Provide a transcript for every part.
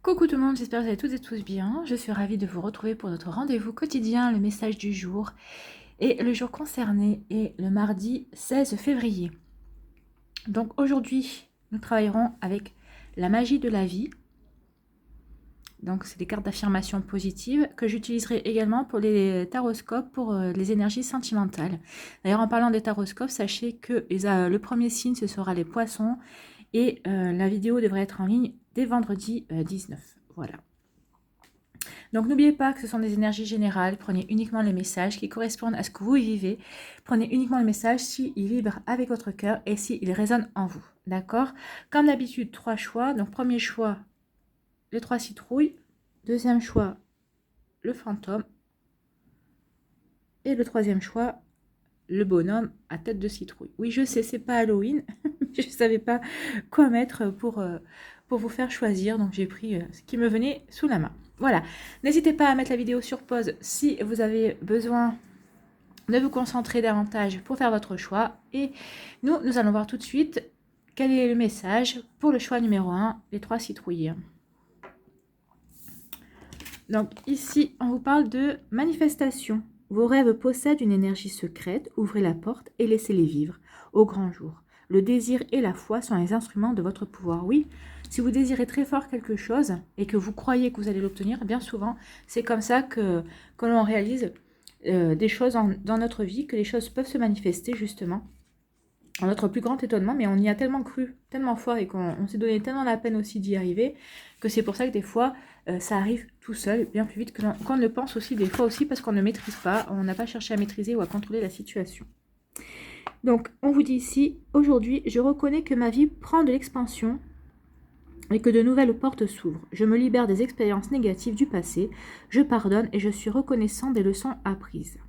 Coucou tout le monde, j'espère que vous allez toutes et tous bien. Je suis ravie de vous retrouver pour notre rendez-vous quotidien, le message du jour. Et le jour concerné est le mardi 16 février. Donc aujourd'hui, nous travaillerons avec la magie de la vie. Donc c'est des cartes d'affirmation positive que j'utiliserai également pour les taroscopes, pour les énergies sentimentales. D'ailleurs, en parlant des taroscopes, sachez que le premier signe, ce sera les poissons. Et la vidéo devrait être en ligne dès vendredi 19. Voilà. Donc n'oubliez pas que ce sont des énergies générales. Prenez uniquement les messages qui correspondent à ce que vous vivez. Prenez uniquement les messages s'ils vibrent avec votre cœur et s'ils résonnent en vous. D'accord? Comme d'habitude, 3 choix. Donc premier choix, les 3 citrouilles. Deuxième choix, le fantôme. Et le troisième choix, le bonhomme à tête de citrouille. Oui, je sais, c'est pas Halloween. Je ne savais pas quoi mettre pour vous faire choisir. Donc j'ai pris ce qui me venait sous la main. Voilà. N'hésitez pas à mettre la vidéo sur pause si vous avez besoin de vous concentrer davantage pour faire votre choix. Et nous allons voir tout de suite quel est le message pour le choix numéro 1, les 3 citrouilles. Donc ici, on vous parle de manifestation. Vos rêves possèdent une énergie secrète. Ouvrez la porte et laissez-les vivre au grand jour. Le désir et la foi sont les instruments de votre pouvoir. Oui, si vous désirez très fort quelque chose et que vous croyez que vous allez l'obtenir, bien souvent, c'est comme ça que l'on réalise des choses dans notre vie, que les choses peuvent se manifester justement. En notre plus grand étonnement, mais on y a tellement cru, tellement fort et qu'on s'est donné tellement la peine aussi d'y arriver, que c'est pour ça que des fois, ça arrive tout seul, bien plus vite qu'on ne le pense aussi, des fois aussi parce qu'on ne maîtrise pas, on n'a pas cherché à maîtriser ou à contrôler la situation. Donc, on vous dit ici, aujourd'hui, je reconnais que ma vie prend de l'expansion et que de nouvelles portes s'ouvrent. Je me libère des expériences négatives du passé, je pardonne et je suis reconnaissant des leçons apprises.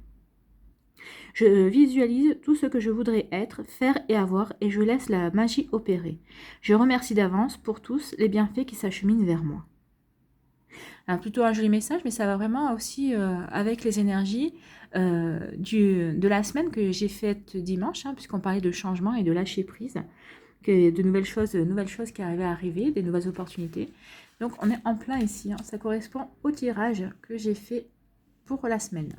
Je visualise tout ce que je voudrais être, faire et avoir et je laisse la magie opérer. Je remercie d'avance pour tous les bienfaits qui s'acheminent vers moi. Alors, plutôt un joli message, mais ça va vraiment aussi avec les énergies de la semaine que j'ai faite dimanche, puisqu'on parlait de changement et de lâcher prise, que de nouvelles choses qui arrivaient à arriver, des nouvelles opportunités. Donc on est en plein ici, ça correspond au tirage que j'ai fait pour la semaine.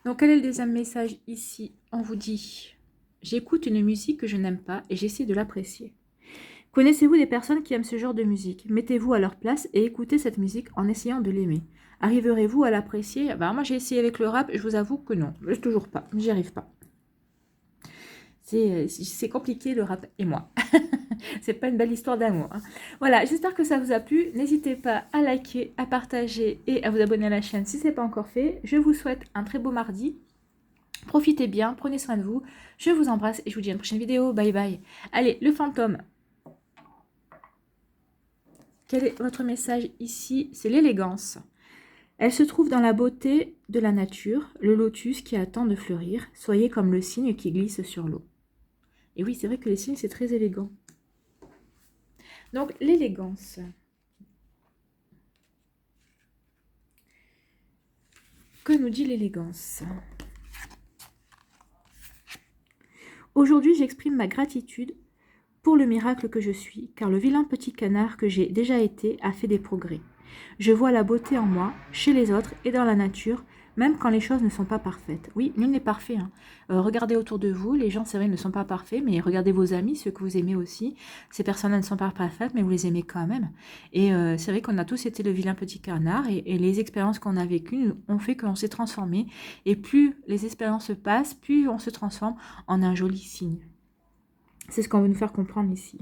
Donc quel est le deuxième message ici? On vous dit, j'écoute une musique que je n'aime pas et j'essaie de l'apprécier. Connaissez-vous des personnes qui aiment ce genre de musique? Mettez-vous à leur place et écoutez cette musique en essayant de l'aimer. Arriverez-vous à l'apprécier? Moi j'ai essayé avec le rap, je vous avoue que non, toujours pas, j'y arrive pas. C'est compliqué le rap et moi. C'est pas une belle histoire d'amour. Voilà, j'espère que ça vous a plu. N'hésitez pas à liker, à partager et à vous abonner à la chaîne si ce n'est pas encore fait. Je vous souhaite un très beau mardi. Profitez bien, prenez soin de vous. Je vous embrasse et je vous dis à une prochaine vidéo. Bye bye. Allez, le fantôme. Quel est votre message ici? C'est l'élégance. Elle se trouve dans la beauté de la nature, le lotus qui attend de fleurir. Soyez comme le cygne qui glisse sur l'eau. Et oui, c'est vrai que les cygnes, c'est très élégant. Donc, l'élégance. Que nous dit l'élégance? Aujourd'hui, j'exprime ma gratitude pour le miracle que je suis, car le vilain petit canard que j'ai déjà été a fait des progrès. Je vois la beauté en moi, chez les autres et dans la nature, même quand les choses ne sont pas parfaites. Oui, nul n'est parfait. Regardez autour de vous, les gens, c'est vrai, ne sont pas parfaits, mais regardez vos amis, ceux que vous aimez aussi. Ces personnes-là ne sont pas parfaites, mais vous les aimez quand même. Et c'est vrai qu'on a tous été le vilain petit canard, et les expériences qu'on a vécues ont fait qu'on s'est transformé. Et plus les expériences passent, plus on se transforme en un joli signe. C'est ce qu'on veut nous faire comprendre ici.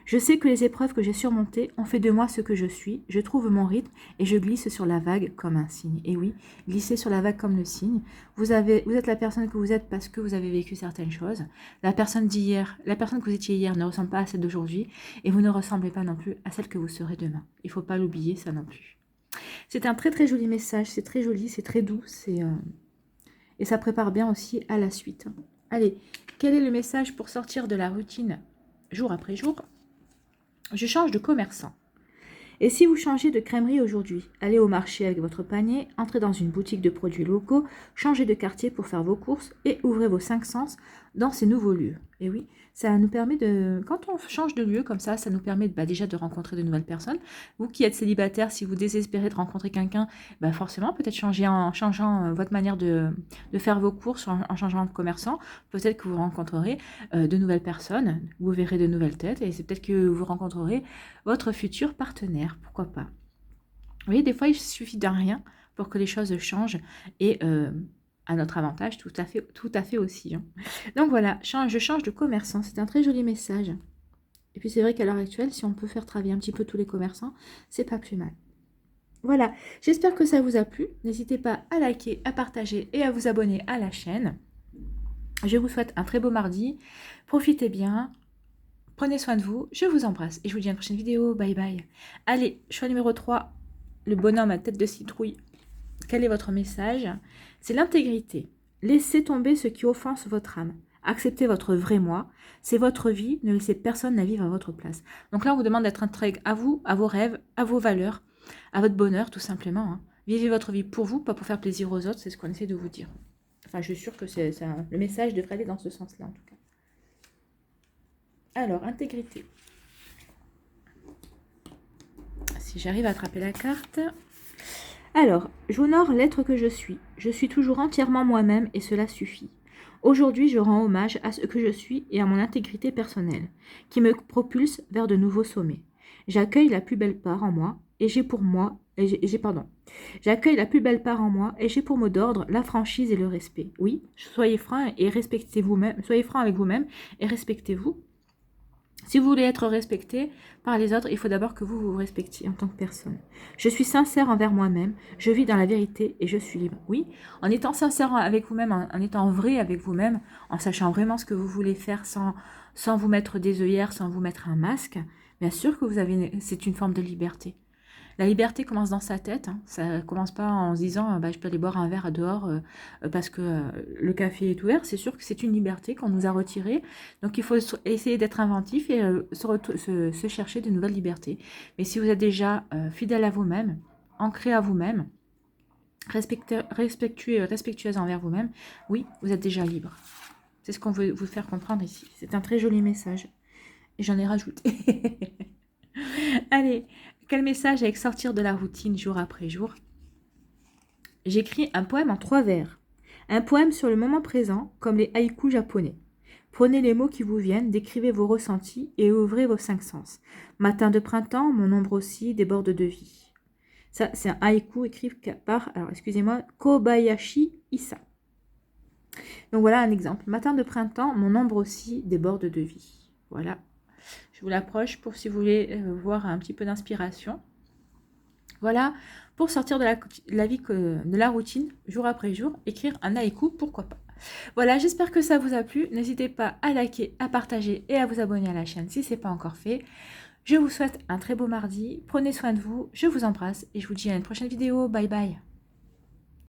Je sais que les épreuves que j'ai surmontées ont fait de moi ce que je suis. Je trouve mon rythme et je glisse sur la vague comme un cygne. Et oui, glisser sur la vague comme le cygne. Vous êtes la personne que vous êtes parce que vous avez vécu certaines choses. La personne d'hier, la personne que vous étiez hier ne ressemble pas à celle d'aujourd'hui. Et vous ne ressemblez pas non plus à celle que vous serez demain. Il ne faut pas l'oublier, ça non plus. C'est un très très joli message. C'est très joli, c'est très doux. Et ça prépare bien aussi à la suite. Allez, quel est le message pour sortir de la routine jour après jour? Je change de commerçant. Et si vous changez de crèmerie aujourd'hui, allez au marché avec votre panier, entrez dans une boutique de produits locaux, changez de quartier pour faire vos courses et ouvrez vos 5 sens dans ces nouveaux lieux. Et oui, ça nous permet de, quand on change de lieu comme ça nous permet déjà de rencontrer de nouvelles personnes. Vous qui êtes célibataire, si vous désespérez de rencontrer quelqu'un, forcément, peut-être changer en changeant votre manière de faire vos courses, en changeant de commerçant, peut-être que vous rencontrerez de nouvelles personnes, vous verrez de nouvelles têtes, et c'est peut-être que vous rencontrerez votre futur partenaire, pourquoi pas. Vous voyez, des fois, il suffit d'un rien pour que les choses changent, et à notre avantage, tout à fait aussi. Hein. Donc voilà, je change de commerçant, c'est un très joli message. Et puis c'est vrai qu'à l'heure actuelle, si on peut faire travailler un petit peu tous les commerçants, c'est pas plus mal. Voilà, j'espère que ça vous a plu. N'hésitez pas à liker, à partager et à vous abonner à la chaîne. Je vous souhaite un très beau mardi. Profitez bien. Prenez soin de vous. Je vous embrasse et je vous dis à une prochaine vidéo. Bye bye. Allez, choix numéro 3, le bonhomme à tête de citrouille. Quel est votre message? C'est l'intégrité. Laissez tomber ce qui offense votre âme. Acceptez votre vrai moi. C'est votre vie. Ne laissez personne la vivre à votre place. Donc là, on vous demande d'être intègre à vous, à vos rêves, à vos valeurs, à votre bonheur, tout simplement. Hein. Vivez votre vie pour vous, pas pour faire plaisir aux autres. C'est ce qu'on essaie de vous dire. Enfin, je suis sûre que le message devrait aller dans ce sens-là, en tout cas. Alors, intégrité. Si j'arrive à attraper la carte... Alors, j'honore l'être que je suis. Je suis toujours entièrement moi-même et cela suffit. Aujourd'hui, je rends hommage à ce que je suis et à mon intégrité personnelle, qui me propulse vers de nouveaux sommets. J'accueille la plus belle part en moi et j'ai pour moi... J'accueille la plus belle part en moi et j'ai pour mot d'ordre la franchise et le respect. Oui, soyez franc et respectez vous-même. Soyez franc avec vous-même et respectez-vous. Si vous voulez être respecté par les autres, il faut d'abord que vous vous respectiez en tant que personne. Je suis sincère envers moi-même, je vis dans la vérité et je suis libre. Oui, en étant sincère avec vous-même, en étant vrai avec vous-même, en sachant vraiment ce que vous voulez faire sans vous mettre des œillères, sans vous mettre un masque, bien sûr que c'est une forme de liberté. La liberté commence dans sa tête, hein. Ça commence pas en se disant je peux aller boire un verre dehors parce que le café est ouvert. C'est sûr que c'est une liberté qu'on nous a retirée. Donc il faut essayer d'être inventif et se chercher de nouvelles libertés. Mais si vous êtes déjà fidèle à vous-même, ancré à vous-même, respectueuse envers vous-même, oui, vous êtes déjà libre. C'est ce qu'on veut vous faire comprendre ici. C'est un très joli message. Et j'en ai rajouté. Allez, quel message avec sortir de la routine jour après jour? J'écris un poème en 3 vers. Un poème sur le moment présent, comme les haïkus japonais. Prenez les mots qui vous viennent, décrivez vos ressentis et ouvrez vos 5 sens. Matin de printemps, mon ombre aussi déborde de vie. Ça, c'est un haïku écrit par, alors excusez-moi, Kobayashi Issa. Donc voilà un exemple. Matin de printemps, mon ombre aussi déborde de vie. Voilà. Je vous l'approche pour si vous voulez voir un petit peu d'inspiration. Voilà, pour sortir de la vie, de la routine, jour après jour, écrire un haïku, pourquoi pas. Voilà, j'espère que ça vous a plu. N'hésitez pas à liker, à partager et à vous abonner à la chaîne si ce n'est pas encore fait. Je vous souhaite un très beau mardi. Prenez soin de vous, je vous embrasse et je vous dis à une prochaine vidéo. Bye bye.